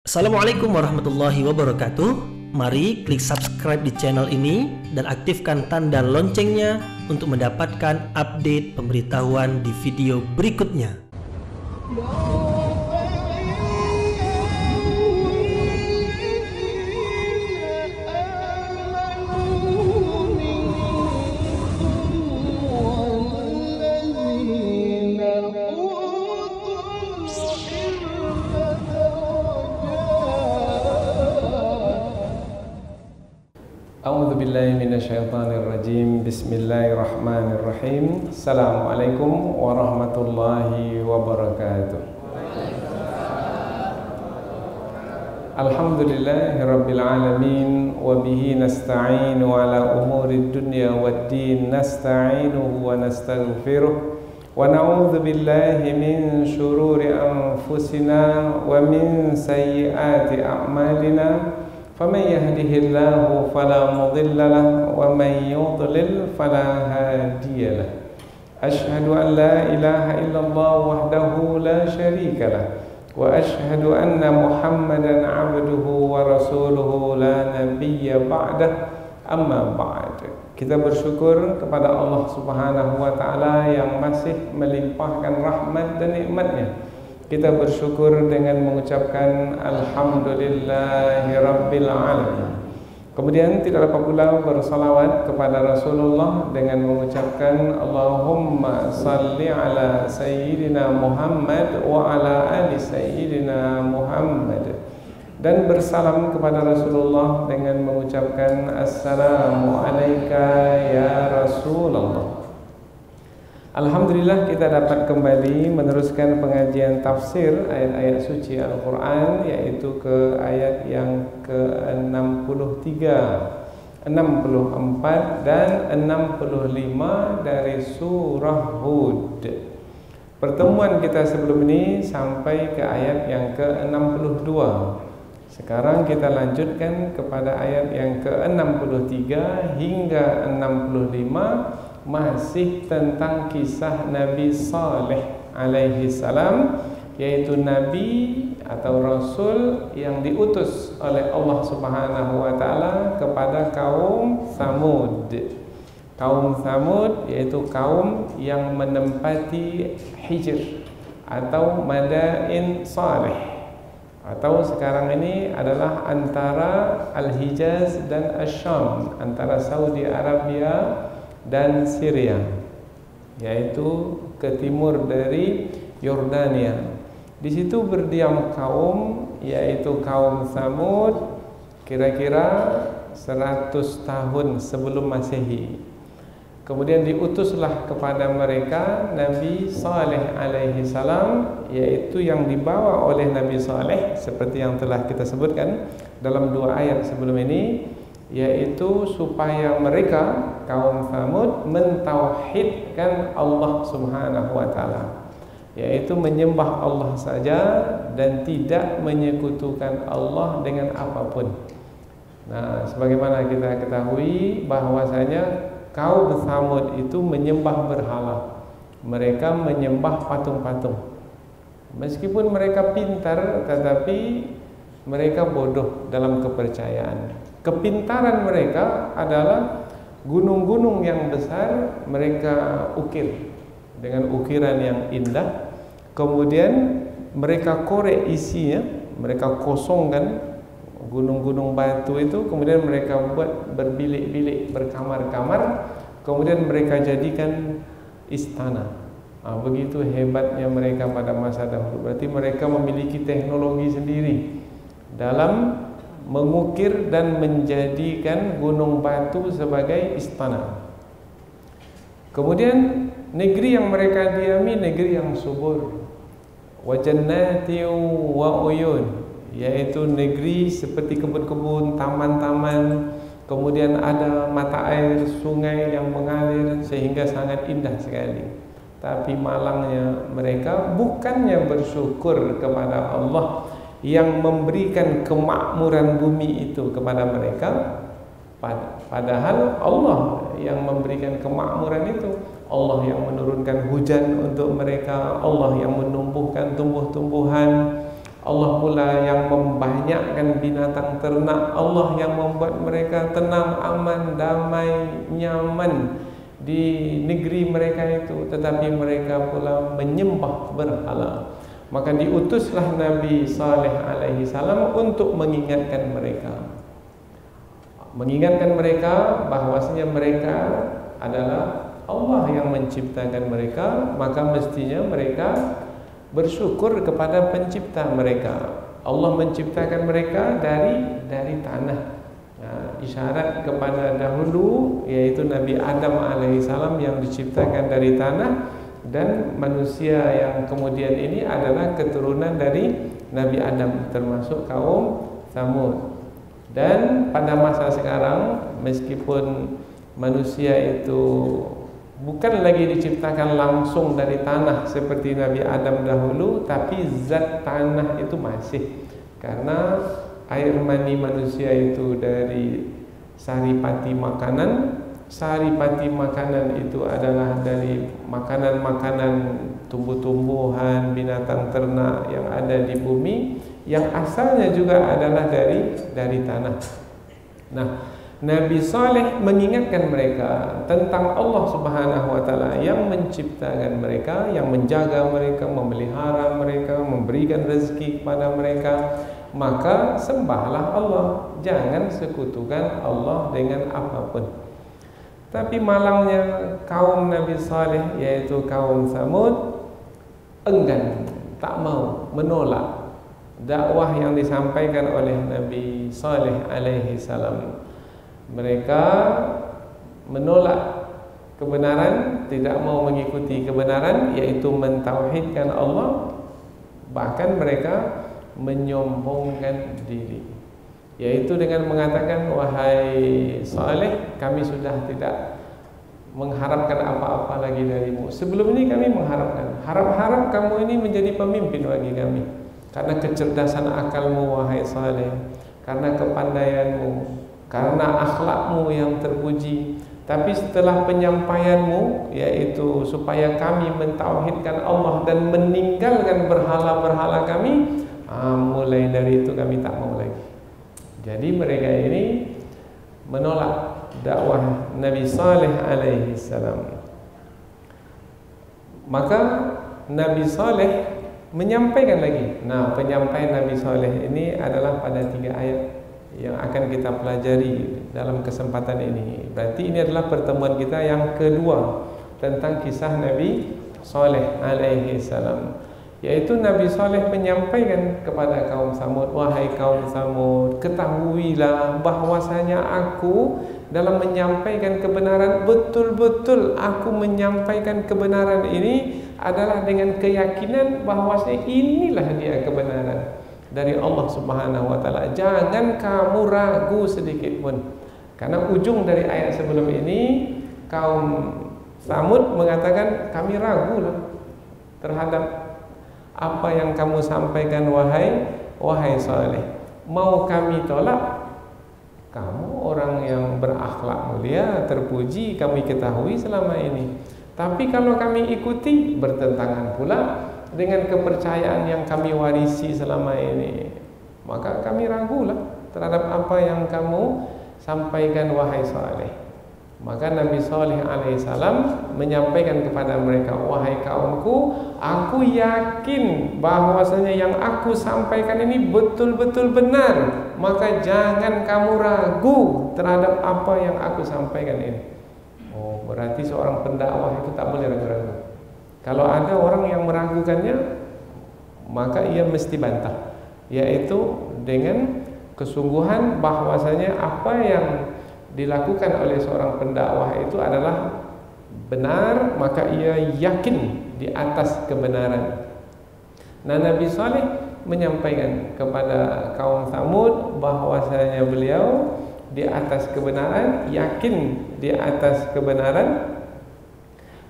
Assalamualaikum warahmatullahi wabarakatuh. Mari klik subscribe di channel ini dan aktifkan tanda loncengnya untuk mendapatkan update pemberitahuan di video berikutnya. A'udzu billahi minasyaitonir rajim. Bismillahirrahmanirrahim. Assalamualaikum warahmatullahi wabarakatuh. Alhamdulillahirabbil alamin wa bihi nasta'inu ala umurid dunya waddin. Nasta'inuhu wa nastaghfiruh wa na'udzu billahi min syururi anfusina wa min sayyiati a'malina. فمن يهده الله فلا مضل له ومن يضلل فلا هادي له أشهد أن لا إله إلا الله وحده لا شريك له وأشهد أن محمدا عبده ورسوله لا نبي بعده أما بعد. Kita bersyukur kepada Allah Subhanahu wa taala yang masih melimpahkan rahmat dan nikmat-Nya. Kita bersyukur dengan mengucapkan Alhamdulillahirabbil alamin. Kemudian tidak lupa pula bersalawat kepada Rasulullah dengan mengucapkan Allahumma salli ala sayyidina Muhammad wa ala ali sayyidina Muhammad. Dan bersalam kepada Rasulullah dengan mengucapkan Assalamu alayka ya Rasulullah. Alhamdulillah kita dapat kembali meneruskan pengajian tafsir ayat-ayat suci Al-Quran, yaitu ke ayat yang ke-63, 64 dan 65 dari surah Hud. Pertemuan kita sebelum ini sampai ke ayat yang ke-62. Sekarang kita lanjutkan kepada ayat yang ke-63 hingga 65, masih tentang kisah Nabi Saleh alaihi salam, yaitu nabi atau rasul yang diutus oleh Allah Subhanahu wa taala kepada kaum Tsamud. Kaum Tsamud yaitu kaum yang menempati Hijr atau Madain Saleh, atau sekarang ini adalah antara Al-Hijaz dan Asy-Syam, antara Saudi Arabia dan Syria, yaitu ke timur dari Yordania. Di situ berdiam kaum, yaitu kaum Tsamud, kira-kira 100 tahun sebelum Masehi. Kemudian diutuslah kepada mereka Nabi Saleh alaihi salam, yaitu yang dibawa oleh Nabi Saleh seperti yang telah kita sebutkan dalam dua ayat sebelum ini, yaitu supaya mereka kaum Tsamud mentauhidkan Allah Subhanahu wa taala, yaitu menyembah Allah saja dan tidak menyekutukan Allah dengan apapun. Nah, sebagaimana kita ketahui bahwasanya kaum Tsamud itu menyembah berhala. Mereka menyembah patung-patung. Meskipun mereka pintar, tetapi mereka bodoh dalam kepercayaan. Kepintaran mereka adalah gunung-gunung yang besar mereka ukir dengan ukiran yang indah. Kemudian mereka korek isinya, mereka kosongkan gunung-gunung batu itu, kemudian mereka buat berbilik-bilik, berkamar-kamar, kemudian mereka jadikan istana. Begitu hebatnya mereka pada masa dahulu. Berarti mereka memiliki teknologi sendiri dalam mengukir dan menjadikan gunung batu sebagai istana. Kemudian negeri yang mereka diami negeri yang subur, wa jannatin wa uyun, yaitu negeri seperti kebun-kebun, taman-taman, kemudian ada mata air, sungai yang mengalir sehingga sangat indah sekali. Tapi malangnya mereka bukannya bersyukur kepada Allah yang memberikan kemakmuran bumi itu kepada mereka, padahal Allah yang memberikan kemakmuran itu. Allah yang menurunkan hujan untuk mereka, Allah yang menumbuhkan tumbuh-tumbuhan, Allah pula yang membanyakkan binatang ternak, Allah yang membuat mereka tenang, aman, damai, nyaman di negeri mereka itu, tetapi mereka pula menyembah berhala. Maka diutuslah Nabi Saleh alaihi salam untuk mengingatkan mereka bahwasanya mereka adalah Allah yang menciptakan mereka, maka mestinya mereka bersyukur kepada pencipta mereka. Allah menciptakan mereka dari tanah. Isyarat kepada dahulu, yaitu Nabi Adam alaihissalam yang diciptakan dari tanah, dan manusia yang kemudian ini adalah keturunan dari Nabi Adam, termasuk kaum Tsamud. Dan pada masa sekarang, meskipun manusia itu bukan lagi diciptakan langsung dari tanah seperti Nabi Adam dahulu, tapi zat tanah itu masih, karena air mani manusia itu dari saripati makanan. Saripati makanan itu adalah dari makanan-makanan tumbuh-tumbuhan, binatang ternak yang ada di bumi, yang asalnya juga adalah dari tanah. Nah, Nabi Saleh mengingatkan mereka tentang Allah Subhanahu wa taala yang menciptakan mereka, yang menjaga mereka, memelihara mereka, memberikan rezeki kepada mereka. Maka sembahlah Allah, jangan sekutukan Allah dengan apapun. Tapi malangnya kaum Nabi Saleh, yaitu kaum Tsamud, enggan, tak mau, menolak dakwah yang disampaikan oleh Nabi Saleh alaihi salam. Mereka menolak kebenaran, tidak mau mengikuti kebenaran, yaitu mentauhidkan Allah. Bahkan mereka menyombongkan diri, yaitu dengan mengatakan, wahai Saleh, kami sudah tidak mengharapkan apa-apa lagi darimu. Sebelum ini kami mengharapkan, harap-harap kamu ini menjadi pemimpin bagi kami, karena kecerdasan akalmu wahai Saleh, karena kepandaianmu, karena akhlakmu yang terpuji. Tapi setelah penyampaianmu, yaitu supaya kami mentauhidkan Allah dan meninggalkan berhala-berhala kami, mulai dari itu kami tak mau lagi. Jadi mereka ini menolak dakwah Nabi Saleh alaihi salam. Maka Nabi Saleh menyampaikan lagi. Nah, penyampaian Nabi Saleh ini adalah pada 3 ayat yang akan kita pelajari dalam kesempatan ini. Berarti ini adalah pertemuan kita yang kedua tentang kisah Nabi Saleh alaihi salam. Yaitu Nabi Saleh menyampaikan kepada kaum Tsamud, wahai kaum Tsamud, ketahuilah bahwasanya aku dalam menyampaikan kebenaran, betul-betul aku menyampaikan kebenaran ini adalah dengan keyakinan bahwasanya inilah dia kebenaran dari Allah Subhanahu wa taala. Jangan kamu ragu sedikit pun. Karena ujung dari ayat sebelum ini, kaum Tsamud mengatakan, kami ragulah terhadap apa yang kamu sampaikan wahai Saleh. Mau kami tolak? Kamu orang yang berakhlak mulia, terpuji, kami ketahui selama ini. Tapi kalau kami ikuti, bertentangan pula dengan kepercayaan yang kami warisi selama ini. Maka kami ragulah terhadap apa yang kamu sampaikan wahai Saleh. Maka Nabi Saleh alaihissalam menyampaikan kepada mereka, wahai kaumku, aku yakin bahwasanya yang aku sampaikan ini betul-betul benar. Maka jangan kamu ragu terhadap apa yang aku sampaikan ini. Oh, berarti seorang pendakwah itu tak boleh ragu-ragu. Kalau ada orang yang meragukannya, maka ia mesti bantah, yaitu dengan kesungguhan bahwasanya apa yang dilakukan oleh seorang pendakwah itu adalah benar, maka ia yakin di atas kebenaran. Nah, Nabi Saleh menyampaikan kepada kaum Tsamud bahwasanya beliau di atas kebenaran, yakin di atas kebenaran.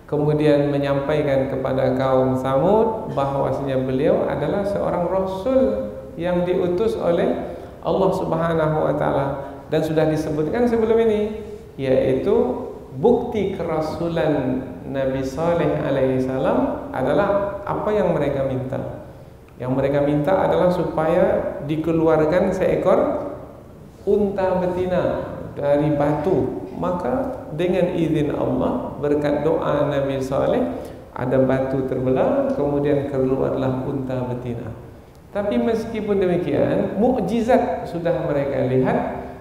Kemudian menyampaikan kepada kaum Tsamud bahwasanya beliau adalah seorang rasul yang diutus oleh Allah Subhanahu wa taala. Dan sudah disebutkan sebelum ini, yaitu bukti kerasulan Nabi Saleh alaihissalam adalah apa yang mereka minta. Yang mereka minta adalah supaya dikeluarkan seekor unta betina dari batu. Maka dengan izin Allah, berkat doa Nabi Saleh, ada batu terbelah, kemudian keluarlah unta betina. Tapi meskipun demikian, mukjizat sudah mereka lihat,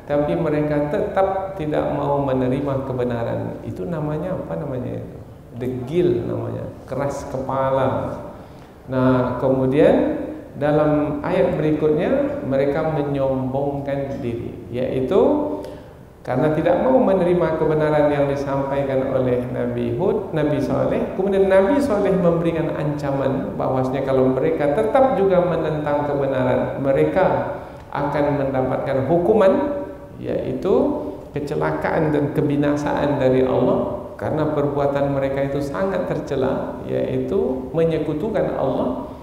tapi mereka tetap tidak mau menerima kebenaran. Itu namanya apa namanya itu? Degil namanya, keras kepala. Nah, kemudian dalam ayat berikutnya mereka menyombongkan diri, yaitu karena tidak mau menerima kebenaran yang disampaikan oleh Nabi Hud, Nabi Saleh. Kemudian Nabi Saleh memberikan ancaman bahwasanya kalau mereka tetap juga menentang kebenaran, mereka akan mendapatkan hukuman, yaitu kecelakaan dan kebinasaan dari Allah, karena perbuatan mereka itu sangat tercela, yaitu menyekutukan Allah.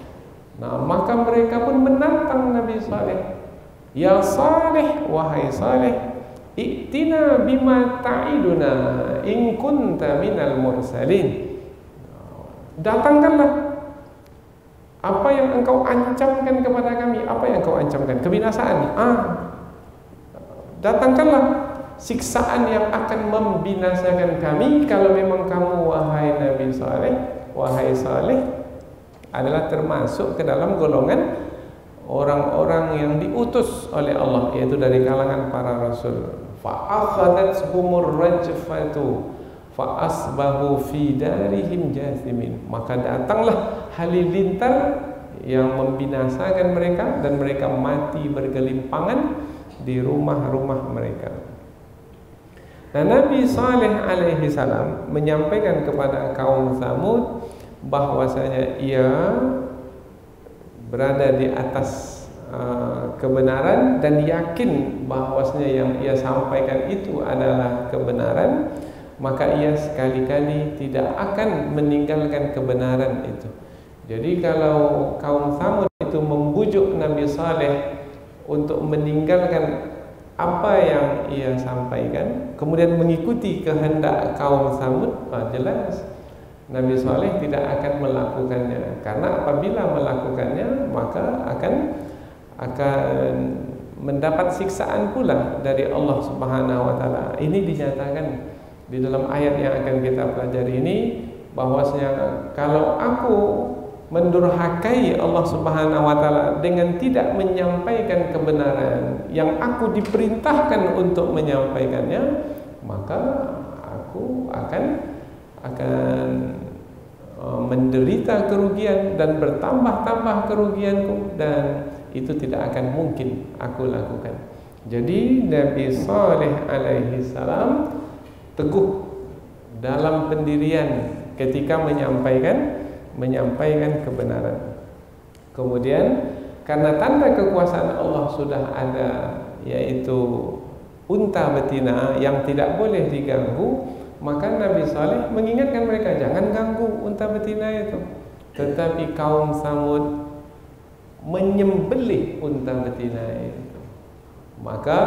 Nah, maka mereka pun menantang Nabi Saleh. Ya Saleh, wahai Saleh, i'tina bima ta'iduna in kunta minal mursalin. Datangkanlah apa yang engkau ancamkan kepada kami. Apa yang engkau ancamkan? Kebinasaan. Datangkanlah siksaan yang akan membinasakan kami kalau memang kamu, wahai Nabi Saleh, wahai Saleh, adalah termasuk ke dalam golongan orang-orang yang diutus oleh Allah, yaitu dari kalangan para rasul. Fa'akhadathumur rajfatu fa'asbahu fi darihim jathimin. Maka datanglah halilintar yang membinasakan mereka, dan mereka mati bergelimpangan di rumah-rumah mereka. Dan Nabi Saleh alaihi salam menyampaikan kepada kaum Tsamud bahwasanya ia berada di atas kebenaran dan yakin bahwasanya yang ia sampaikan itu adalah kebenaran, maka ia sekali-kali tidak akan meninggalkan kebenaran itu. Jadi kalau kaum Tsamud itu membujuk Nabi Saleh untuk meninggalkan apa yang ia sampaikan, kemudian mengikuti kehendak kaum Tsamud, jelas Nabi Saleh tidak akan melakukannya. Karena apabila melakukannya, maka akan mendapat siksaan pula dari Allah Subhanahu wa taala. Ini dinyatakan di dalam ayat yang akan kita pelajari ini, bahwasanya kalau aku mendurhakai Allah Subhanahu wa taala dengan tidak menyampaikan kebenaran yang aku diperintahkan untuk menyampaikannya, maka aku akan menderita kerugian dan bertambah-tambah kerugianku, dan itu tidak akan mungkin aku lakukan. Jadi Nabi Saleh alaihi salam teguh dalam pendirian ketika menyampaikan kebenaran. Kemudian karena tanda kekuasaan Allah sudah ada, yaitu unta betina yang tidak boleh diganggu, maka Nabi Saleh mengingatkan mereka, jangan ganggu unta betina itu. Tetapi kaum Tsamud menyembelih unta betina itu. Maka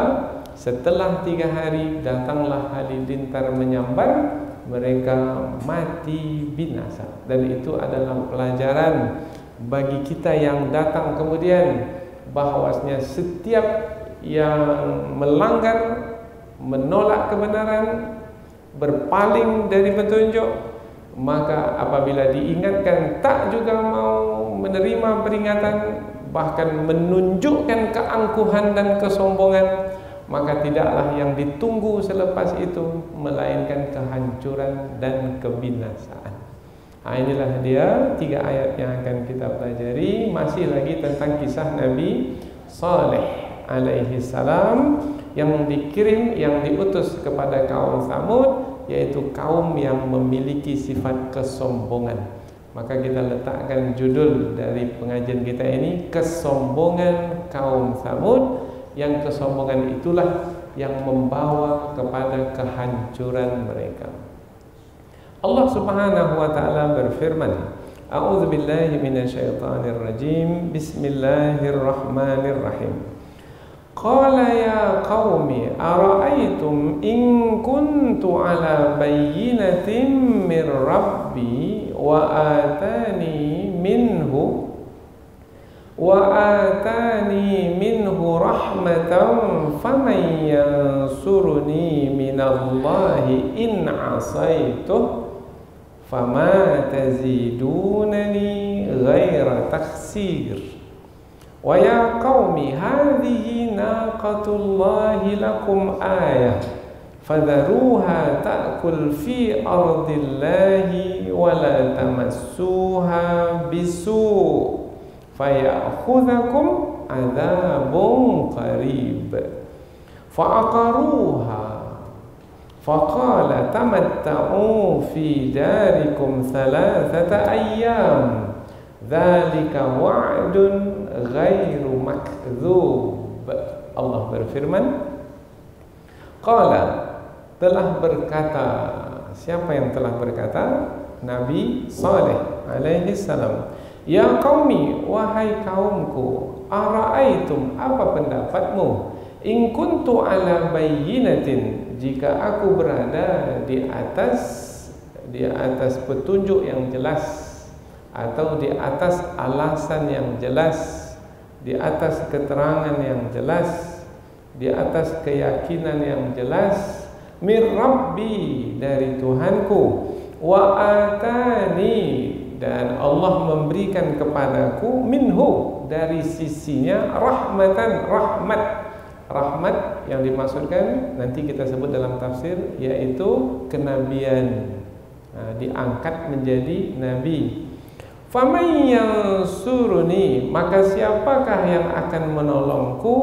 setelah 3 hari datanglah halilintar menyambar, mereka mati binasa. Dan itu adalah pelajaran bagi kita yang datang kemudian, bahwasanya setiap yang melanggar, menolak kebenaran, berpaling dari petunjuk, maka apabila diingatkan tak juga mau menerima peringatan, bahkan menunjukkan keangkuhan dan kesombongan, maka tidaklah yang ditunggu selepas itu melainkan kehancuran dan kebinasaan. Inilah dia 3 ayat yang akan kita pelajari. Masih lagi tentang kisah Nabi Saleh alaihi salam yang dikirim, yang diutus kepada kaum Tsamud, yaitu kaum yang memiliki sifat kesombongan. Maka kita letakkan judul dari pengajian kita ini, kesombongan kaum Tsamud, yang kesombongan itulah yang membawa kepada kehancuran mereka. Allah Subhanahu wa taala berfirman, A'udzubillahi minasyaitonirrajim. Bismillahirrahmanirrahim. Qala ya qaumi ara'aytum in kuntu ala bayyinatin min rabbi wa atani minhu wa atani minhu rahmatan faman yansuruni minallahi in asaituh fama tazidunani ghaira takhsir. Wa ya qaumi hadhihi naqatullahi lakum ayah fadharuha ta'kul fi ardillahi wa la tamassuha bisu' fayakhudhakum adzabun qarib. Fa'aqaruha faqala tamatta'u fi darikum thalathata ayyam dzalika wa'dun ghairu makdzub. Allah berfirman, qala, telah berkata. Siapa yang telah berkata? Nabi Saleh alaihi salam. Ya qaumi, wahai kaumku, ara'aitum, apa pendapatmu? In kuntu ala bayyinatin, jika aku berada di atas petunjuk yang jelas, atau di atas alasan yang jelas, di atas keterangan yang jelas, di atas keyakinan yang jelas, mir rabbi, dari Tuhanku, wa atani, dan Allah memberikan kepadaku, minhu, dari sisinya, rahmatan, rahmat yang dimaksudkan nanti kita sebut dalam tafsir, yaitu kenabian. Diangkat menjadi nabi. Faman yansuruni, maka siapakah yang akan menolongku,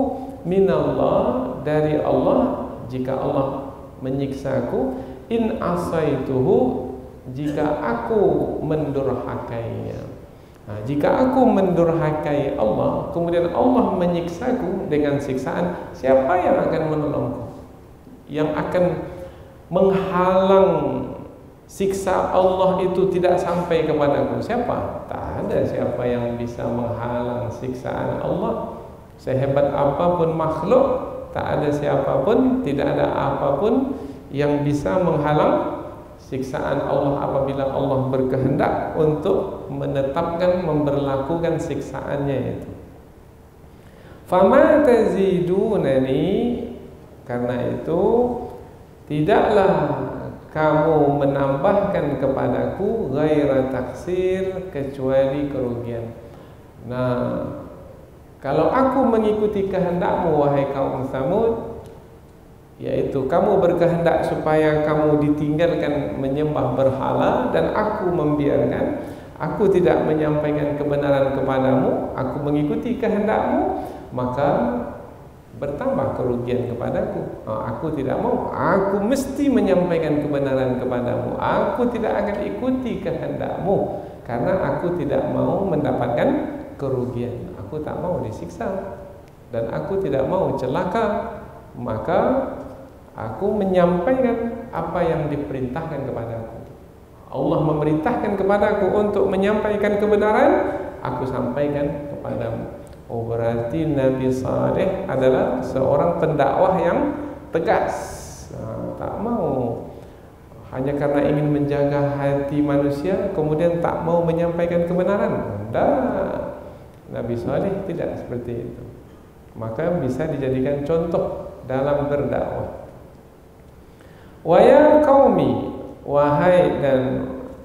minallah, dari Allah, jika Allah menyiksaku, in asaituhu, jika aku mendurhakainya. Jika aku mendurhakai Allah, kemudian Allah menyiksaku dengan siksaan, siapa yang akan menolongku? Yang akan menghalang siksa Allah itu tidak sampai kepadaku? Siapa? Tak ada siapa yang bisa menghalang siksaan Allah. Sehebat apapun makhluk, tak ada siapapun, tidak ada apapun yang bisa menghalang siksaan Allah apabila Allah berkehendak untuk menetapkan, memberlakukan siksaannya itu. Fama tazidunani, karena itu tidaklah kamu menambahkan kepadaku ghaira taksir, kecuali kerugian. Nah, kalau aku mengikuti kehendakmu wahai kaum Tsamud, yaitu kamu berkehendak supaya kamu ditinggalkan menyembah berhala, dan aku membiarkan, aku tidak menyampaikan kebenaran kepadamu, aku mengikuti kehendakmu, maka bertambah kerugian kepadaku. Aku tidak mau, aku mesti menyampaikan kebenaran kepadamu, aku tidak akan ikuti kehendakmu, karena aku tidak mau mendapatkan kerugian. Aku tak mau disiksa, dan aku tidak mau celaka, maka aku menyampaikan apa yang diperintahkan kepadaku. Allah memerintahkan kepadaku untuk menyampaikan kebenaran, aku sampaikan kepadamu. Oh, berarti Nabi Saleh adalah seorang pendakwah yang tegas. Tak mau hanya karena ingin menjaga hati manusia kemudian tak mau menyampaikan kebenaran. Nabi Saleh tidak seperti itu. Maka bisa dijadikan contoh dalam berdakwah. Wa ya qaumi, wahai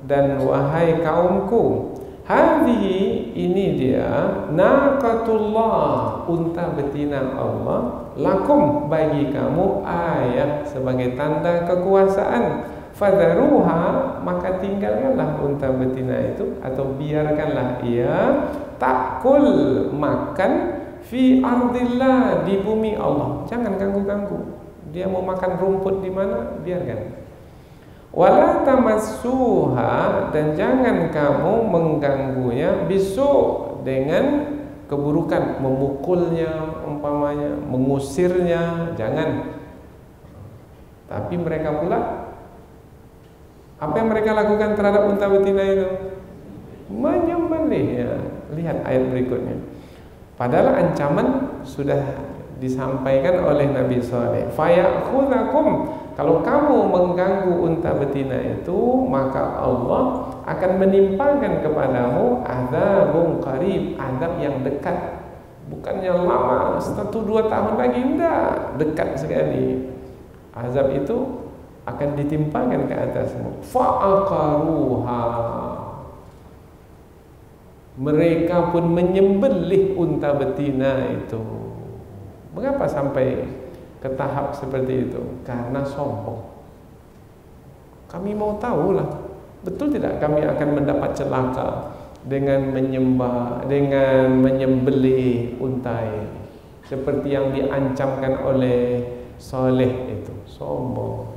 dan wahai kaumku, hadhihi, ini dia, naqatullah, unta betina Allah, lakum, bagi kamu, ayat, sebagai tanda kekuasaan. Fadharuha, maka tinggalkanlah unta betina itu, atau biarkanlah ia, takul, makan, fi ardillah, di bumi Allah. Jangan ganggu-ganggu. Dia mau makan rumput di mana, biarkan. Wala tamassuha, dan jangan kamu mengganggunya, bisu, dengan keburukan, memukulnya umpamanya, mengusirnya, jangan. Tapi mereka pula, apa yang mereka lakukan terhadap unta betina itu? Menyembelihnya. Lihat ayat berikutnya. Padahal ancaman sudah disampaikan oleh Nabi Saleh. Fayakhudhakum, kalau kamu mengganggu unta betina itu, maka Allah akan menimpakan kepadamu azabun qarib, azab yang dekat. Bukannya lama, 1-2 tahun lagi, enggak, dekat sekali. Azab itu akan ditimpakan ke atasmu. Fa'aqaruha, mereka pun menyembelih unta betina itu. Mengapa sampai ke tahap seperti itu? Karena sombong. Kami mau tahulah, betul tidak kami akan mendapat celaka dengan menyembelih unta ini, seperti yang diancamkan oleh Saleh itu. Sombong.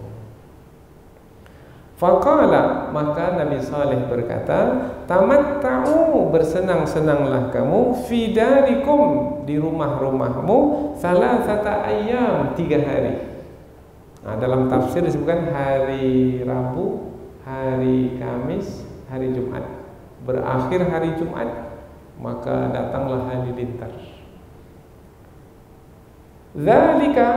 Faqala, maka Nabi Saleh berkata, tamatta'u, bersenang-senanglah kamu, fi darikum, di rumah-rumahmu, salasata ayyam, 3 hari. Nah, dalam tafsir disebutkan hari Rabu, hari Kamis, hari Jumat. Berakhir hari Jumat, maka datanglah halilintar. Zalika,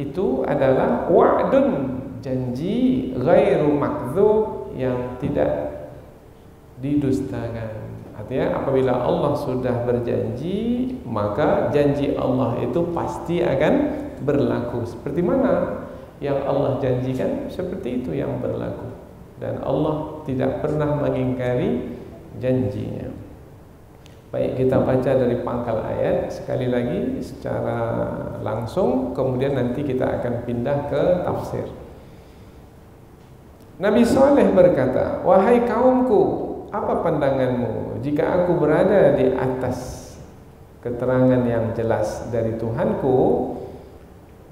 itu adalah wa'dun, janji, ghairu makdzub, yang tidak didustakan. Artinya apabila Allah sudah berjanji, maka janji Allah itu pasti akan berlaku. Seperti mana yang Allah janjikan, seperti itu yang berlaku. Dan Allah tidak pernah mengingkari janjinya. Baik, kita baca dari pangkal ayat sekali lagi secara langsung, kemudian nanti kita akan pindah ke tafsir. Nabi Saleh berkata, wahai kaumku, apa pandanganmu jika aku berada di atas keterangan yang jelas dari Tuhanku,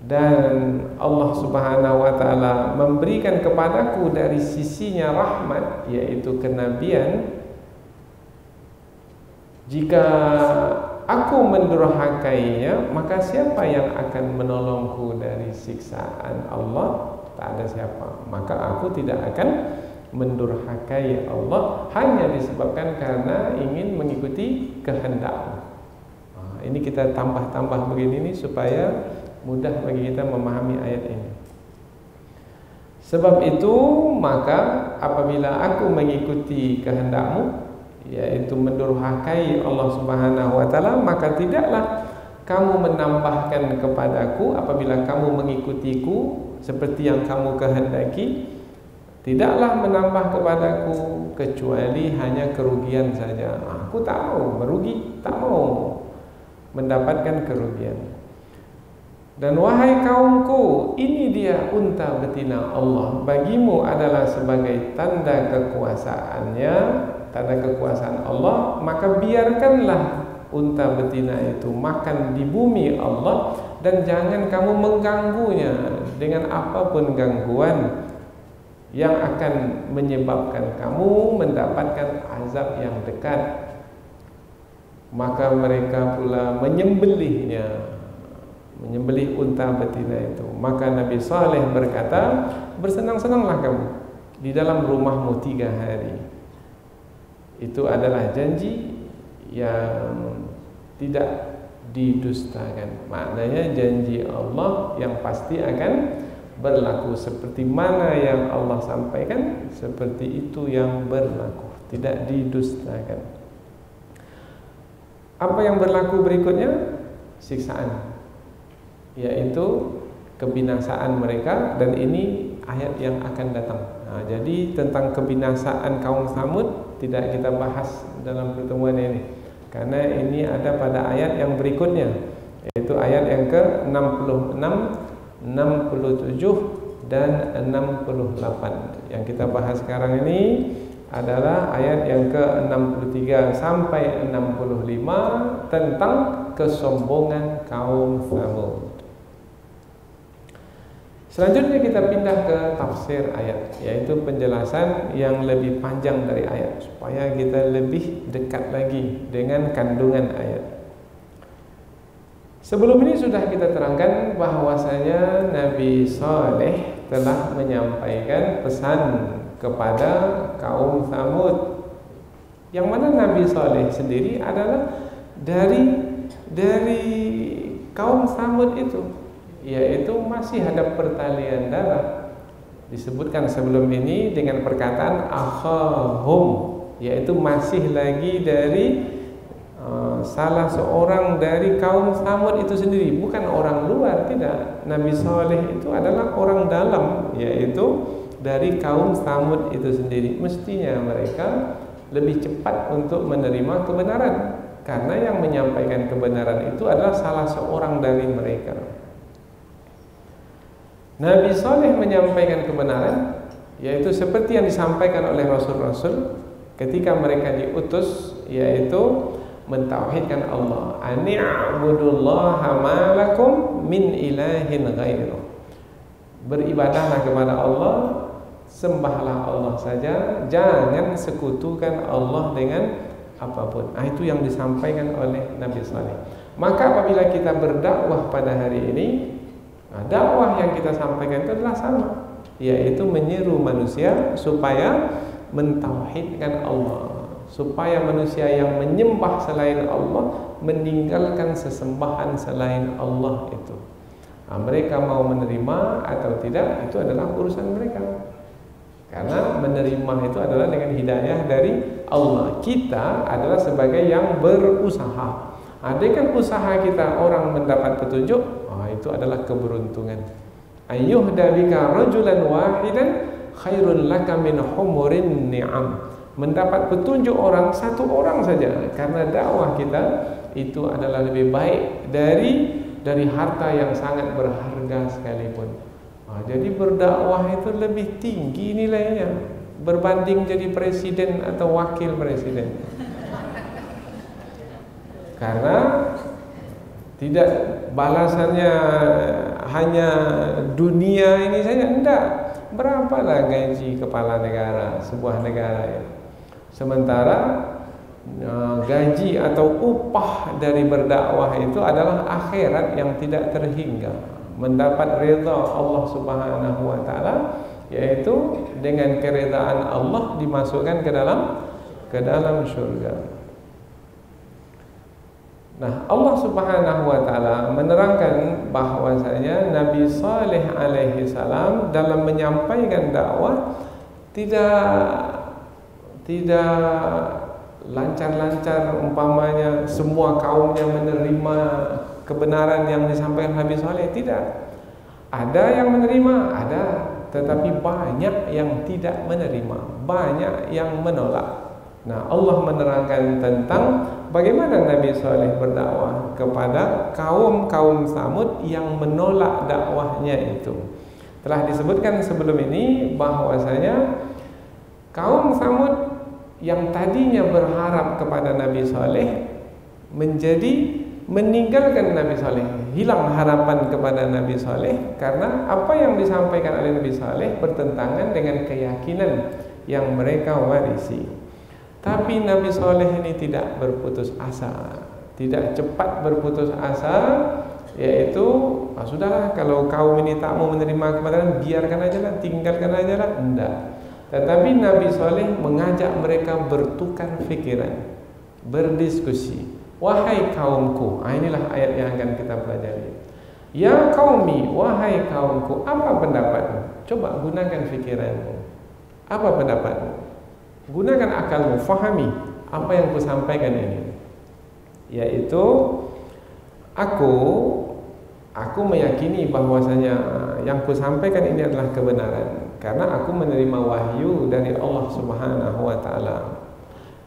dan Allah Subhanahu wa taala memberikan kepadaku dari sisinya rahmat, yaitu kenabian. Jika aku mendurhakainya, maka siapa yang akan menolongku dari siksaan Allah? Tak ada siapa. Maka aku tidak akan mendurhakai Allah hanya disebabkan karena ingin mengikuti kehendak. Ini kita tambah-tambah begini nih supaya mudah bagi kita memahami ayat ini. Sebab itu, maka apabila aku mengikuti kehendakmu, yaitu mendurhakai Allah Subhanahu wa taala, maka tidaklah kamu menambahkan kepadaku apabila kamu mengikutiku seperti yang kamu kehendaki. Tidaklah menambah kepadaku kecuali hanya kerugian saja. Aku tak mau merugi, tak mau mendapatkan kerugian. Dan wahai kaumku, ini dia unta betina Allah, bagimu adalah sebagai tanda kekuasaannya, tanda kekuasaan Allah, maka biarkanlah unta betina itu makan di bumi Allah, dan jangan kamu mengganggunya dengan apapun gangguan yang akan menyebabkan kamu mendapatkan azab yang dekat. Maka mereka pula menyembelihnya, menyembelih unta betina itu. Maka Nabi Saleh berkata, bersenang-senanglah kamu di dalam rumahmu 3 hari. Itu adalah janji yang tidak didustakan. Maknanya janji Allah yang pasti akan berlaku. Seperti mana yang Allah sampaikan, seperti itu yang berlaku, tidak didustakan. Apa yang berlaku berikutnya? Siksaan, yaitu kebinasaan mereka, dan ini ayat yang akan datang. Jadi tentang kebinasaan kaum Tsamud tidak kita bahas dalam pertemuan ini, karena ini ada pada ayat yang berikutnya, yaitu ayat yang ke-66, 67 dan 68. Yang kita bahas sekarang ini adalah ayat yang ke-63 sampai 65 tentang kesombongan kaum Tsamud. Selanjutnya kita pindah ke tafsir ayat, yaitu penjelasan yang lebih panjang dari ayat, supaya kita lebih dekat lagi dengan kandungan ayat. Sebelum ini sudah kita terangkan bahwasanya Nabi Saleh telah menyampaikan pesan kepada kaum Tsamud, yang mana Nabi Saleh sendiri adalah dari kaum Tsamud itu, yaitu masih ada pertalian darah disebutkan sebelum ini dengan perkataan akhahum, yaitu masih lagi dari salah seorang dari kaum Samud itu sendiri, bukan orang luar, tidak. Nabi Saleh itu adalah orang dalam, yaitu dari kaum Samud itu sendiri. Mestinya mereka lebih cepat untuk menerima kebenaran, karena yang menyampaikan kebenaran itu adalah salah seorang dari mereka. Nabi Saleh menyampaikan kebenaran, yaitu seperti yang disampaikan oleh Rasul-Rasul ketika mereka diutus, yaitu mentauhidkan Allah. Ani'budullaha ma lakum min ilahin ghairuh. Beribadahlah kepada Allah, sembahlah Allah saja, jangan sekutukan Allah dengan apapun. Itu yang disampaikan oleh Nabi Saleh. Maka apabila kita berdakwah pada hari ini, dakwah yang kita sampaikan itu adalah sama, yaitu menyeru manusia supaya mentauhidkan Allah, supaya manusia yang menyembah selain Allah meninggalkan sesembahan selain Allah itu. Mereka mau menerima atau tidak, itu adalah urusan mereka, karena menerima itu adalah dengan hidayah dari Allah. Kita adalah sebagai yang berusaha. Dengan usaha kita orang mendapat petunjuk, itu adalah keberuntungan. Ayyuhda bika rajulan wahidan khairun laka min humurin ni'am. Mendapat petunjuk orang, satu orang saja, karena dakwah kita itu adalah lebih baik dari harta yang sangat berharga sekalipun. Jadi berdakwah itu lebih tinggi nilainya berbanding jadi presiden atau wakil presiden. Karena tidak balasannya hanya dunia ini saja, enggak. Berapalah gaji kepala negara sebuah negara ya. Sementara gaji atau upah dari berdakwah itu adalah akhirat yang tidak terhingga, mendapat ridha Allah Subhanahu wa taala, yaitu dengan keridhaan Allah dimasukkan ke dalam surga. Nah, Allah Subhanahu wa taala menerangkan bahwasanya Nabi Saleh alaihi salam dalam menyampaikan dakwah tidak lancar-lancar, umpamanya semua kaumnya menerima kebenaran yang disampaikan Nabi Saleh, tidak. Ada yang menerima, ada, tetapi banyak yang tidak menerima, banyak yang menolak. Nah, Allah menerangkan tentang bagaimana Nabi Saleh berdakwah kepada kaum Samud yang menolak dakwahnya itu. Telah disebutkan sebelum ini bahwasanya kaum Samud yang tadinya berharap kepada Nabi Saleh menjadi meninggalkan Nabi Saleh, hilang harapan kepada Nabi Saleh karena apa yang disampaikan oleh Nabi Saleh bertentangan dengan keyakinan yang mereka warisi. Tapi Nabi Saleh ini tidak berputus asa, tidak cepat berputus asa, yaitu sudahlah, kalau kaum ini tak mau menerima kebenaran, biarkan aja lah, tinggalkan aja lah. Enggak. Tetapi Nabi Saleh mengajak mereka bertukar fikiran, berdiskusi. Wahai kaumku, inilah ayat yang akan kita pelajari. Ya qaumi, wahai kaumku, apa pendapatmu? Coba gunakan fikiranmu. Apa pendapatmu? Gunakan akalmu, fahami apa yang kusampaikan ini. Yaitu aku meyakini bahwasanya yang kusampaikan ini adalah kebenaran, karena aku menerima wahyu dari Allah Subhanahu wa taala.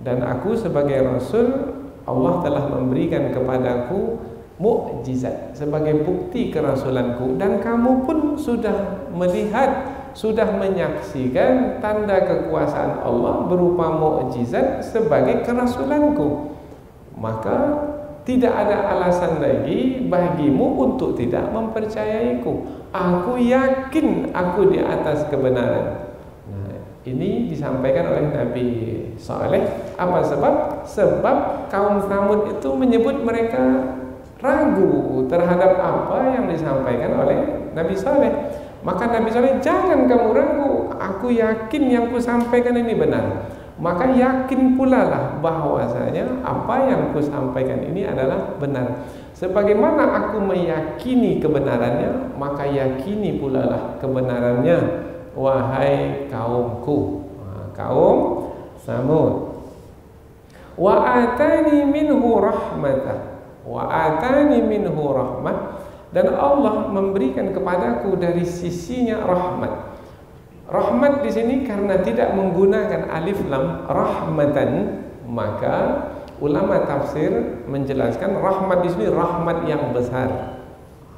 Dan aku sebagai rasul, Allah telah memberikan kepadaku mukjizat sebagai bukti kerasulanku, dan kamu pun sudah melihat, sudah menyaksikan tanda kekuasaan Allah berupa mukjizat sebagai kerasulanku. Maka tidak ada alasan lagi bagimu untuk tidak mempercayaiku. Aku yakin aku di atas kebenaran. Nah, ini disampaikan oleh Nabi Saleh. Apa sebab? Sebab kaum Samud itu menyebut mereka ragu terhadap apa yang disampaikan oleh Nabi Saleh. Maka Nabi Saleh, jangan kamu ragu, aku yakin yang kusampaikan ini benar. Maka yakin pula lah bahwasanya apa yang kusampaikan ini adalah benar. Sebagaimana aku meyakini kebenarannya, maka yakini pula lah kebenarannya. wahai kaumku, kaum Samud. Wa atani minhu rahmatah, wa atani minhu rahmah, dan Allah memberikan kepadaku dari sisinya rahmat. Rahmat di sini karena tidak menggunakan alif lam, rahmatan, maka ulama tafsir menjelaskan rahmat di sini rahmat yang besar.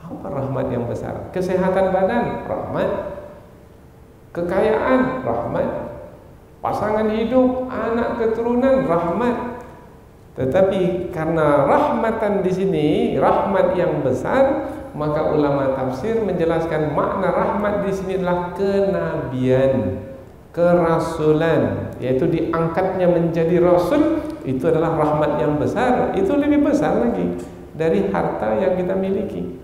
Apa rahmat yang besar? Kesehatan badan, rahmat. Kekayaan, rahmat. Pasangan hidup, anak keturunan, rahmat. Tetapi karena rahmatan di sini rahmat yang besar, maka ulama tafsir menjelaskan makna rahmat di sini adalah kenabian, kerasulan, yaitu diangkatnya menjadi rasul. Itu adalah rahmat yang besar. Itu lebih besar lagi dari harta yang kita miliki.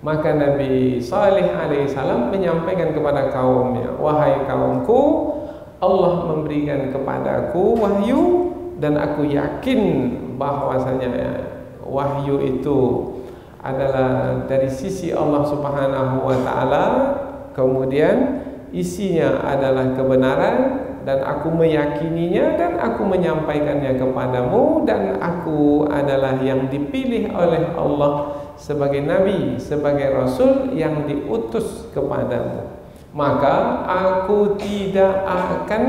Maka Nabi Saleh alaihissalam menyampaikan kepada kaumnya, wahai kaumku, Allah memberikan kepadaku wahyu, dan aku yakin bahwasanya wahyu itu adalah dari sisi Allah Subhanahu wa taala, kemudian isinya adalah kebenaran, dan aku meyakininya dan aku menyampaikannya kepadamu, dan aku adalah yang dipilih oleh Allah sebagai nabi, sebagai rasul yang diutus kepadamu. Maka aku tidak akan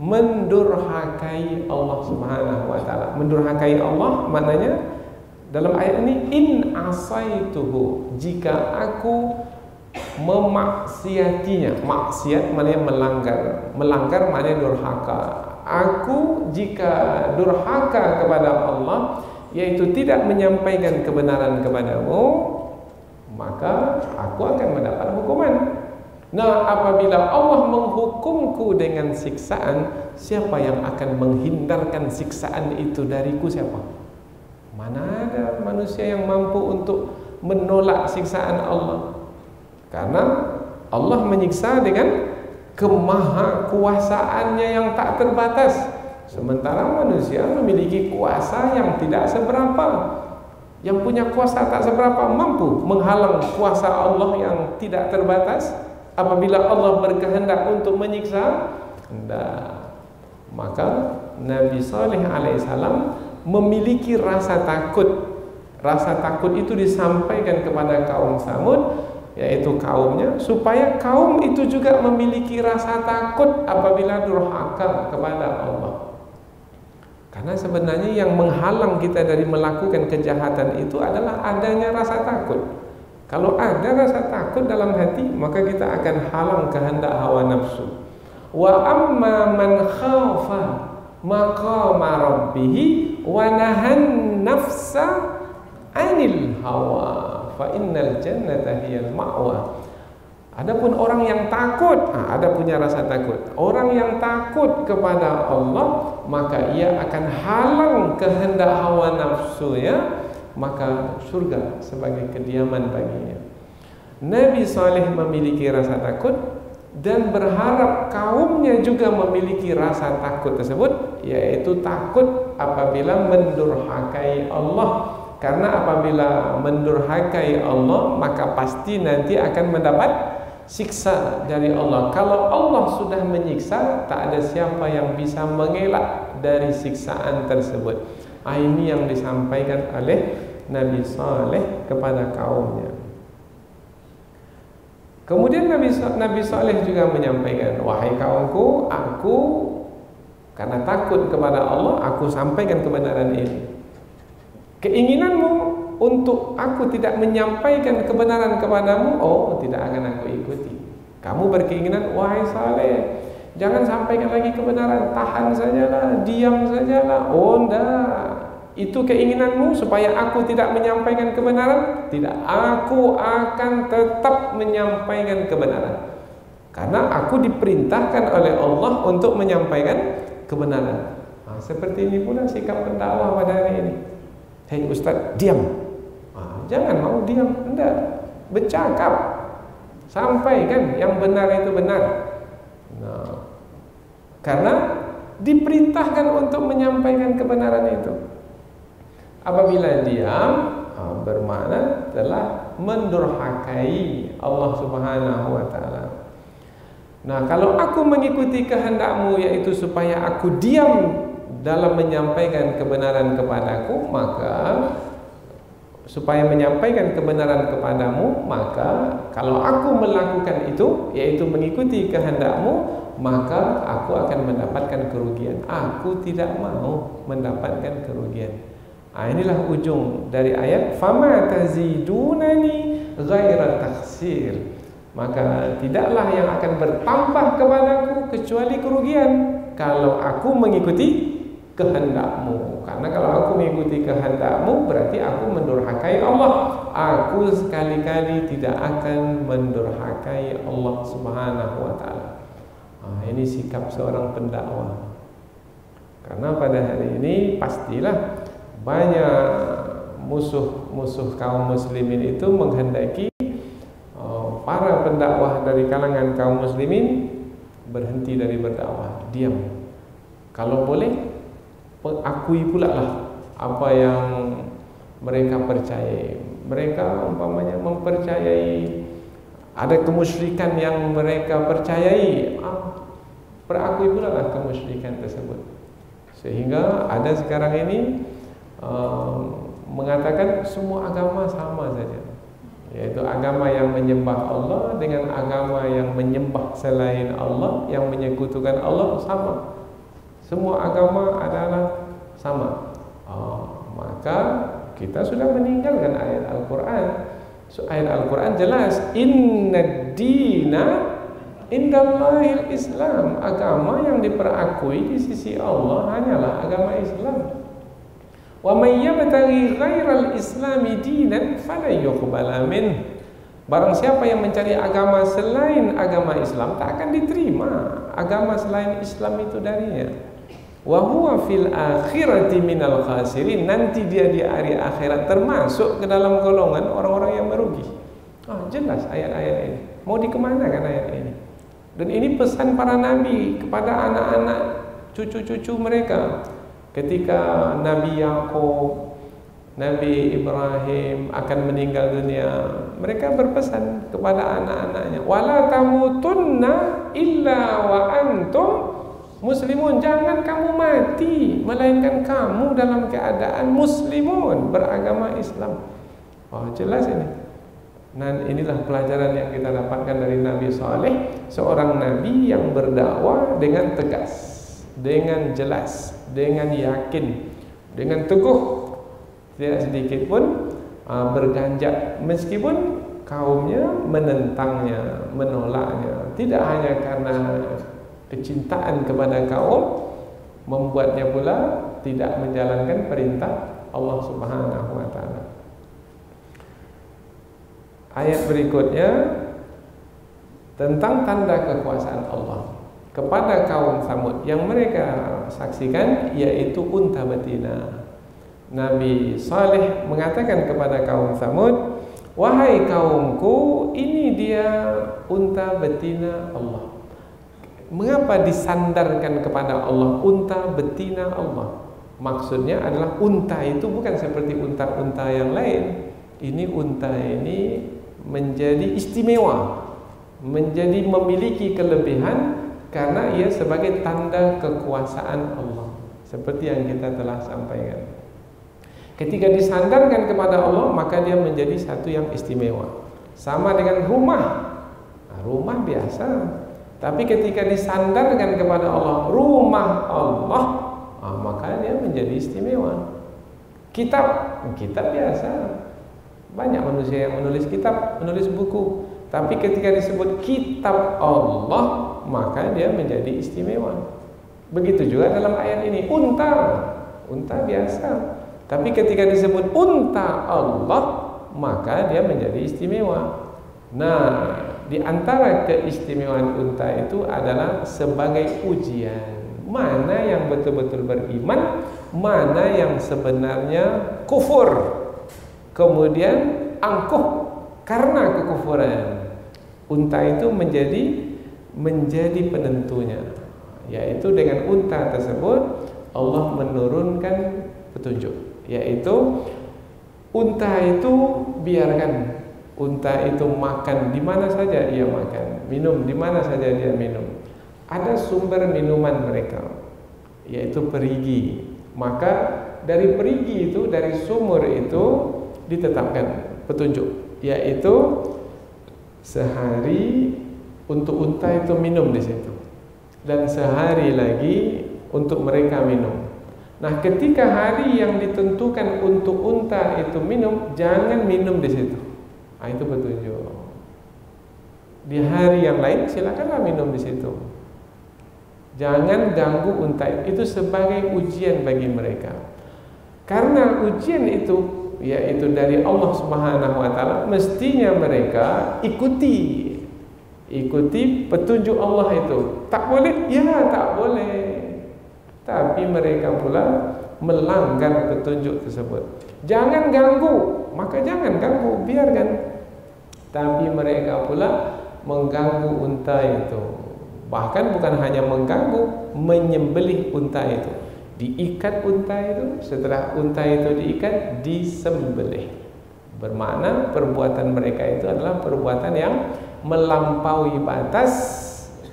mendurhakai Allah Subhanahu wa taala. Mendurhakai Allah maknanya dalam ayat ini, in asaituhu, jika aku memaksiatinya. Maksiat maknanya melanggar, melanggar maknanya durhaka. Aku jika durhaka kepada Allah, yaitu tidak menyampaikan kebenaran kepadamu, maka aku akan mendapat hukuman. Nah, apabila Allah menghukumku dengan siksaan, siapa yang akan menghindarkan siksaan itu dariku? Siapa? Mana ada manusia yang mampu untuk menolak siksaan Allah? Karena Allah menyiksa dengan kemahakuasaannya yang tak terbatas, sementara manusia memiliki kuasa yang tidak seberapa. Yang punya kuasa tak seberapa mampu menghalang kuasa Allah yang tidak terbatas. Apabila Allah berkehendak untuk menyiksa, maka Nabi Saleh alaihissalam memiliki rasa takut. Rasa takut itu disampaikan kepada kaum Samud, yaitu kaumnya, supaya kaum itu juga memiliki rasa takut apabila durhaka kepada Allah. Karena sebenarnya yang menghalang kita dari melakukan kejahatan itu adalah adanya rasa takut. Kalau ada rasa takut dalam hati, maka kita akan halang kehendak hawa nafsu. Wa amma man khafa maqama rabbih wa nahan nafsa 'anil hawa fa innal jannata hiyal ma'wa. Adapun orang yang takut, ada punya rasa takut. Orang yang takut kepada Allah, maka ia akan halang kehendak hawa nafsunya, maka surga sebagai kediaman baginya. Nabi Saleh memiliki rasa takut dan berharap kaumnya juga memiliki rasa takut tersebut, yaitu takut apabila mendurhakai Allah. Karena apabila mendurhakai Allah, maka pasti nanti akan mendapat siksa dari Allah. Kalau Allah sudah menyiksa, tak ada siapa yang bisa mengelak dari siksaan tersebut. Ini yang disampaikan oleh Nabi Saleh kepada kaumnya. Kemudian Nabi Saleh juga menyampaikan, wahai kaumku, aku karena takut kepada Allah, aku sampaikan kebenaran ini. Keinginanmu untuk aku tidak menyampaikan kebenaran kepadamu, tidak akan aku ikuti. Kamu berkeinginan, wahai Saleh, jangan sampaikan lagi kebenaran, tahan sajalah, diam sajalah. Enggak. Itu keinginanmu supaya aku tidak menyampaikan kebenaran? Tidak, aku akan tetap menyampaikan kebenaran. Karena aku diperintahkan oleh Allah untuk menyampaikan kebenaran. Seperti ini pula sikap pendakwah pada hari ini. Hei Ustaz, diam. Jangan mau diam, enggak. Bercakap. Sampaikan yang benar itu benar. Karena diperintahkan untuk menyampaikan kebenaran itu. Apabila diam, bermakna telah mendurhakai Allah Subhanahu wa taala. Nah, kalau aku mengikuti kehendakmu, yaitu supaya aku diam dalam menyampaikan kebenaran kepadaku, maka supaya menyampaikan kebenaran kepadamu, maka kalau aku melakukan itu, yaitu mengikuti kehendakmu, maka aku akan mendapatkan kerugian. Aku tidak mau mendapatkan kerugian. Inilah ujung dari ayat fama tazidunani ghaira takhsir. Maka tidaklah yang akan bertambah kepadaku kecuali kerugian kalau aku mengikuti kehendakmu. Karena kalau aku mengikuti kehendakmu berarti aku mendurhakai Allah. Aku sekali-kali tidak akan mendurhakai Allah Subhanahu wa taala. Ini sikap seorang pendakwah. Karena pada hari ini pastilah banyak musuh-musuh kaum muslimin itu menghendaki para pendakwah dari kalangan kaum muslimin berhenti dari berdakwah, diam. Kalau boleh, akui pula lah apa yang mereka percayai. Mereka umpamanya mempercayai ada kemusyrikan yang mereka percayai, berakui pula lah kemusyrikan tersebut. Sehingga ada sekarang ini mengatakan semua agama sama saja, yaitu agama yang menyembah Allah dengan agama yang menyembah selain Allah, yang menyekutukan Allah sama. Semua agama adalah sama. Maka kita sudah meninggalkan ayat Al-Quran. Ayat Al-Quran jelas, Inna dina indallahil Islam. Agama yang diperakui di sisi Allah hanyalah agama Islam. Wa may yabtaghi ghairal islami dinan falan yuqbala min. Barang siapa yang mencari agama selain agama Islam tak akan diterima agama selain Islam itu darinya. Wa huwa fil akhirati minal khasirin. Nanti dia di hari akhirat termasuk ke dalam golongan orang-orang yang merugi. Jelas ayat-ayat ini. Mau dikemanakan ayat ini? Dan ini pesan para nabi kepada anak-anak cucu-cucu mereka. Ketika Nabi Yakub, Nabi Ibrahim akan meninggal dunia, mereka berpesan kepada anak-anaknya, wala tamutunna illa wa antum muslimun. Jangan kamu mati melainkan kamu dalam keadaan muslimun, beragama Islam. Jelas ini. Dan inilah pelajaran yang kita dapatkan dari Nabi Saleh, seorang nabi yang berdakwah dengan tegas, dengan jelas, dengan yakin, dengan teguh, tidak sedikit pun berganjak meskipun kaumnya menentangnya, menolaknya. Tidak hanya karena kecintaan kepada kaum membuatnya pula tidak menjalankan perintah Allah Subhanahu wa taala. Ayat berikutnya tentang tanda kekuasaan Allah kepada kaum Tsamud yang mereka saksikan, yaitu unta betina. Nabi Saleh mengatakan kepada kaum Tsamud, wahai kaumku, ini dia unta betina Allah. Mengapa disandarkan kepada Allah unta betina Allah? Maksudnya adalah unta itu bukan seperti unta-unta yang lain. Ini unta ini menjadi istimewa, menjadi memiliki kelebihan karena ia sebagai tanda kekuasaan Allah, seperti yang kita telah sampaikan. Ketika disandarkan kepada Allah, maka dia menjadi satu yang istimewa. Sama dengan rumah. Rumah biasa, tapi ketika disandarkan kepada Allah, rumah Allah, maka dia menjadi istimewa. Kitab biasa. Banyak manusia yang menulis kitab, menulis buku, tapi ketika disebut kitab Allah, maka dia menjadi istimewa. Begitu juga dalam ayat ini, unta biasa, tapi ketika disebut unta Allah, maka dia menjadi istimewa. Nah, di antara keistimewaan unta itu adalah sebagai ujian. Mana yang betul-betul beriman, mana yang sebenarnya kufur, kemudian angkuh karena kekufuran. Unta itu menjadi penentunya, yaitu dengan unta tersebut Allah menurunkan petunjuk, yaitu unta itu biarkan Unta itu makan di mana saja ia makan, minum di mana saja dia minum. Ada sumber minuman mereka, yaitu perigi. Maka dari perigi itu, dari sumur itu ditetapkan petunjuk, yaitu sehari untuk unta itu minum di situ, dan sehari lagi untuk mereka minum. Nah, ketika hari yang ditentukan untuk unta itu minum, jangan minum di situ. Nah, itu petunjuk. Di hari yang lain silakanlah minum di situ. Jangan ganggu unta itu sebagai ujian bagi mereka. Karena ujian itu yaitu dari Allah Subhanahu wa taala, mestinya mereka ikuti petunjuk Allah itu. Tak boleh? Ya, tak boleh. Tapi mereka pula melanggar petunjuk tersebut. Jangan ganggu, maka jangan ganggu, biarkan. Tapi mereka pula mengganggu unta itu. Bahkan bukan hanya mengganggu, menyembelih unta itu. Diikat unta itu, setelah unta itu diikat, disembelih. Bermakna perbuatan mereka itu adalah perbuatan yang melampaui batas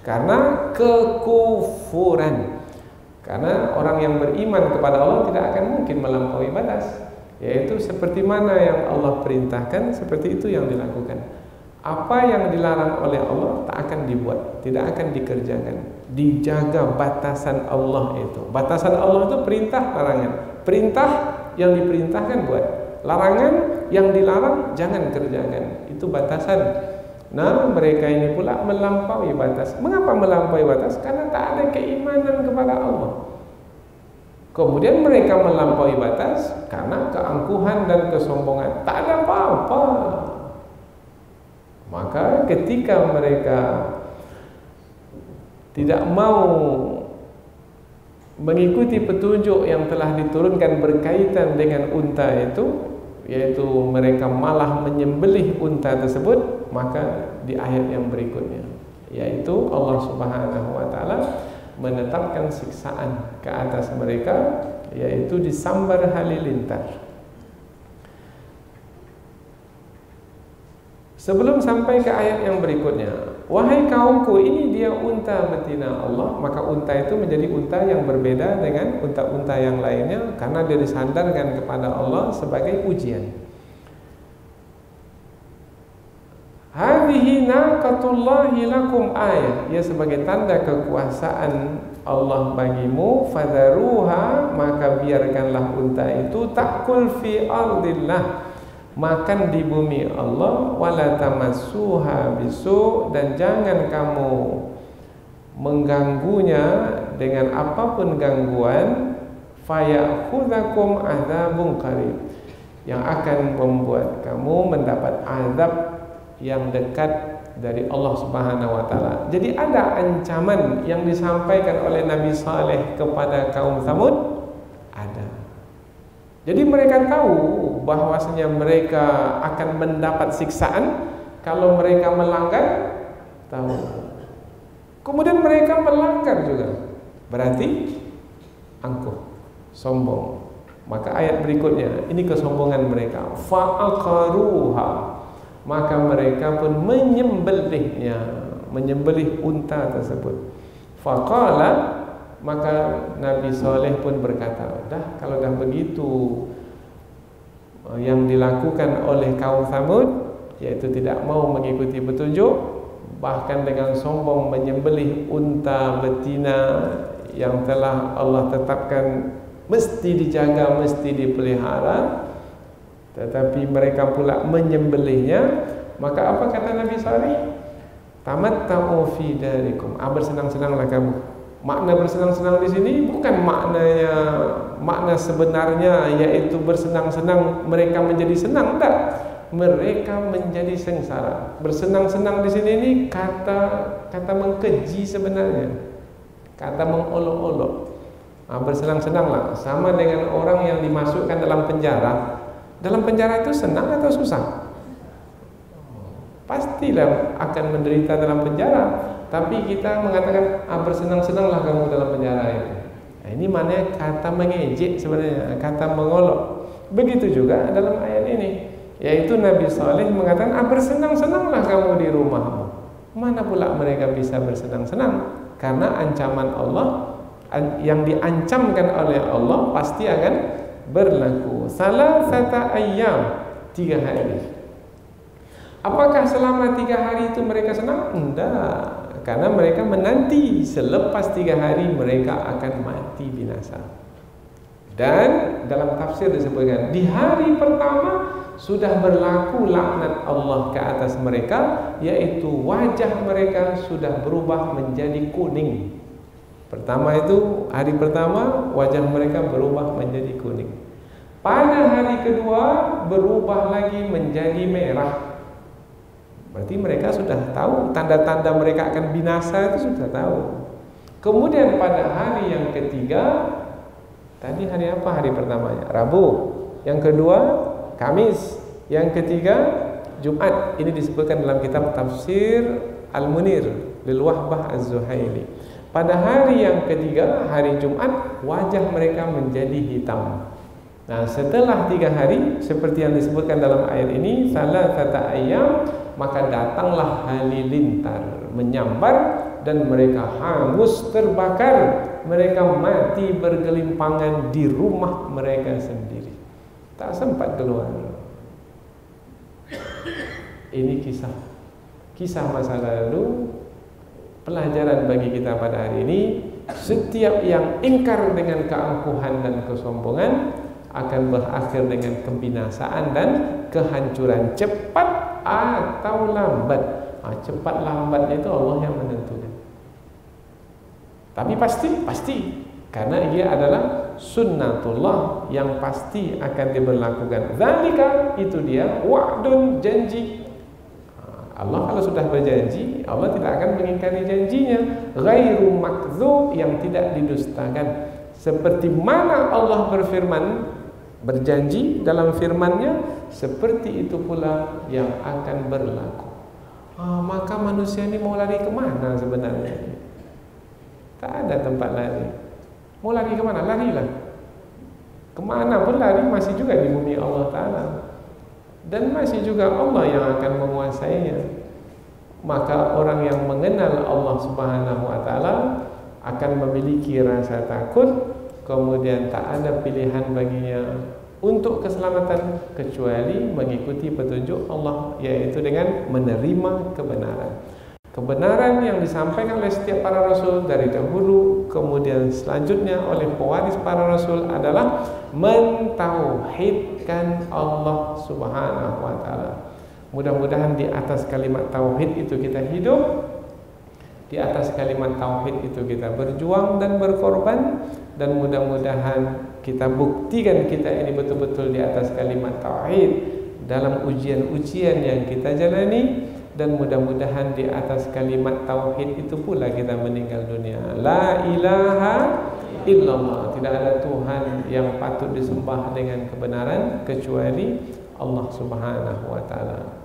karena kekufuran. Karena orang yang beriman kepada Allah tidak akan mungkin melampaui batas, yaitu seperti mana yang Allah perintahkan, seperti itu yang dilakukan. Apa yang dilarang oleh Allah tak akan dibuat, tidak akan dikerjakan. Dijaga batasan Allah itu. Batasan Allah itu perintah, larangan. Perintah yang diperintahkan buat, larangan yang dilarang jangan kerjakan. Itu batasan. Nah, mereka ini pula melampaui batas. Mengapa melampaui batas? Karena tak ada keimanan kepada Allah. Kemudian mereka melampaui batas karena keangkuhan dan kesombongan. Tak ada apa-apa. Maka ketika mereka tidak mau mengikuti petunjuk yang telah diturunkan berkaitan dengan unta itu, yaitu mereka malah menyembelih unta tersebut, maka di ayat yang berikutnya, yaitu Allah Subhanahu wa taala menetapkan siksaan ke atas mereka, yaitu disambar halilintar. Sebelum sampai ke ayat yang berikutnya, wahai kaumku, ini dia unta betina Allah. Maka unta itu menjadi unta yang berbeda dengan unta-unta yang lainnya, karena dia disandarkan kepada Allah sebagai ujian. Hadhihi naqatullahi lakum ayah, ia sebagai tanda kekuasaan Allah bagimu. Fadharuha, maka biarkanlah unta itu takul fi ardillah, makan di bumi Allah. Wala tamassuha bisu, dan jangan kamu mengganggunya dengan apapun gangguan. Fayakhudzakum adzabun qarib, yang akan membuat kamu mendapat azab yang dekat dari Allah Subhanahu wa taala. Jadi ada ancaman yang disampaikan oleh Nabi Saleh kepada kaum Tsamud, ada. Jadi mereka tahu bahwasanya mereka akan mendapat siksaan kalau mereka melanggar, tahu. Kemudian mereka melanggar juga, berarti angkuh, sombong. Maka ayat berikutnya, ini kesombongan mereka. Fa'aqaruha, maka mereka pun menyembelihnya, menyembelih unta tersebut. Faqala, maka Nabi Saleh pun berkata, dah kalau dah begitu yang dilakukan oleh kaum Tsamud, yaitu tidak mau mengikuti petunjuk, bahkan dengan sombong menyembelih unta betina yang telah Allah tetapkan mesti dijaga, mesti dipelihara, tetapi mereka pula menyembelihnya. Maka apa kata Nabi Saleh? Tamatta'u fi darikum, bersenang-senanglah kamu. Makna bersenang-senang di sini bukan makna sebenarnya, yaitu bersenang-senang mereka menjadi senang, tidak. Mereka menjadi sengsara. Bersenang-senang di sini ini kata mengkeji sebenarnya, kata mengolok-olok. Bersenang-senanglah, sama dengan orang yang dimasukkan dalam penjara. Dalam penjara itu senang atau susah? Pastilah akan menderita dalam penjara. Tapi kita mengatakan bersenang-senanglah kamu dalam penjara itu. Nah, ini maknanya kata mengejek sebenarnya, kata mengolok. Begitu juga dalam ayat ini. yaitu Nabi Saleh mengatakan, bersenang-senanglah kamu di rumahmu. Mana pula mereka bisa bersenang-senang? Karena ancaman Allah, yang diancamkan oleh Allah pasti akan berlaku. Salasata ayyam, 3 hari. Apakah selama 3 hari itu mereka senang? Tidak, karena mereka menanti selepas 3 hari mereka akan mati binasa. Dan dalam tafsir disebutkan, di hari pertama sudah berlaku laknat Allah ke atas mereka, yaitu wajah mereka sudah berubah menjadi kuning. Pertama itu, hari pertama wajah mereka berubah menjadi kuning. Pada hari kedua berubah lagi menjadi merah. Berarti mereka sudah tahu tanda-tanda mereka akan binasa, itu sudah tahu. Kemudian pada hari yang ketiga, tadi hari apa hari pertamanya? Rabu. Yang kedua Kamis, yang ketiga Jumat. Ini disebutkan dalam kitab tafsir Al-Munir lil Wahbah Az-Zuhaili. Pada hari yang ketiga, hari Jumat, wajah mereka menjadi hitam. Nah, setelah 3 hari seperti yang disebutkan dalam ayat ini, salasata ayyam, maka datanglah halilintar, menyambar, dan mereka hangus terbakar. Mereka mati bergelimpangan di rumah mereka sendiri. Tak sempat keluar. Ini kisah masa lalu. Pelajaran bagi kita pada hari ini, setiap yang ingkar dengan keangkuhan dan kesombongan akan berakhir dengan kebinasaan dan kehancuran, cepat atau lambat. Cepat lambat itu Allah yang menentukan. Tapi pasti, karena ia adalah sunnatullah yang pasti akan diberlakukan. Dzalika, itu dia, wa'dun, janji. Allah kalau sudah berjanji, Allah tidak akan mengingkari janjinya. Ghairu makdzub, yang tidak didustakan. Seperti mana Allah berjanji dalam firman-Nya, seperti itu pula yang akan berlaku. Maka manusia ini mau lari kemana sebenarnya? Tak ada tempat lari. Mau lari kemana? Larilah. Kemana pun lari masih juga di bumi Allah Ta'ala. Dan masih juga Allah yang akan menguasainya. Maka orang yang mengenal Allah Subhanahu wa Ta'ala akan memiliki rasa takut, kemudian tak ada pilihan baginya untuk keselamatan kecuali mengikuti petunjuk Allah, yaitu dengan menerima kebenaran. Kebenaran yang disampaikan oleh setiap para rasul dari dahulu, kemudian selanjutnya oleh pewaris para rasul adalah mentauhidkan Allah Subhanahu wa Ta'ala. Mudah-mudahan di atas kalimat tauhid itu kita hidup, di atas kalimat tauhid itu kita berjuang dan berkorban, dan mudah-mudahan kita buktikan kita ini betul-betul di atas kalimat tauhid dalam ujian-ujian yang kita jalani. Dan mudah-mudahan di atas kalimat tauhid itu pula kita meninggal dunia. La ilaha illallah, tidak ada Tuhan yang patut disembah dengan kebenaran kecuali Allah Subhanahu wa Ta'ala.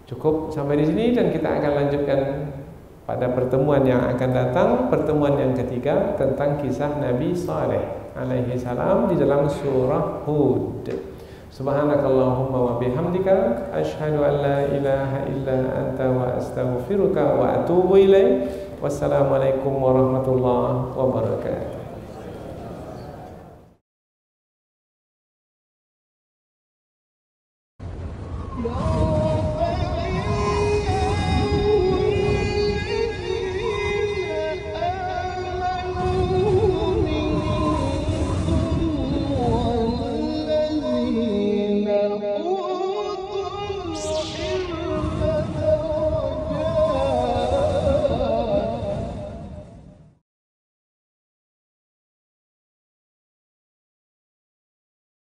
Cukup sampai di sini, dan kita akan lanjutkan pada pertemuan yang akan datang, pertemuan yang ketiga tentang kisah Nabi Saleh alaihi salam di dalam surah Hud. Subhanakallahumma wa bihamdika asyhadu an la ilaha illa anta wa astaghfiruka wa atubu ilaik. Wassalamualaikum warahmatullahi wabarakatuh.